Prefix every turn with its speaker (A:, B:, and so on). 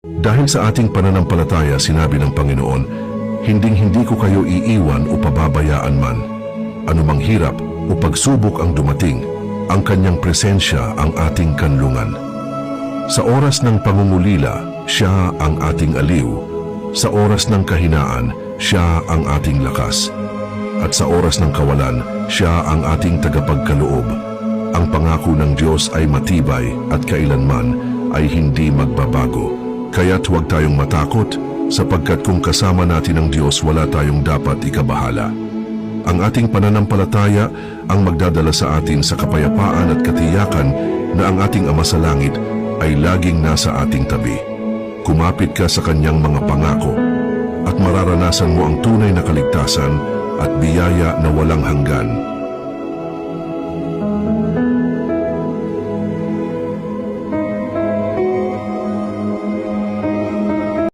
A: Dahil sa ating pananampalataya, sinabi ng Panginoon, hinding-hindi ko kayo iiwan o pababayaan man. Anumang hirap o pagsubok ang dumating, ang kanyang presensya ang ating kanlungan. Sa oras ng pangungulila, siya ang ating aliw. Sa oras ng kahinaan, siya ang ating lakas. At sa oras ng kawalan, siya ang ating tagapagkaloob. Ang pangako ng Diyos ay matibay at kailanman ay hindi magbabago. Kaya't huwag tayong matakot, sapagkat kung kasama natin ang Diyos, wala tayong dapat ikabahala. Ang ating pananampalataya ang magdadala sa atin sa kapayapaan at katiyakan na ang ating Ama sa Langit ay laging nasa ating tabi. Kumapit ka sa kanyang mga pangako at mararanasan mo ang tunay na kaligtasan at biyaya na walang hanggan.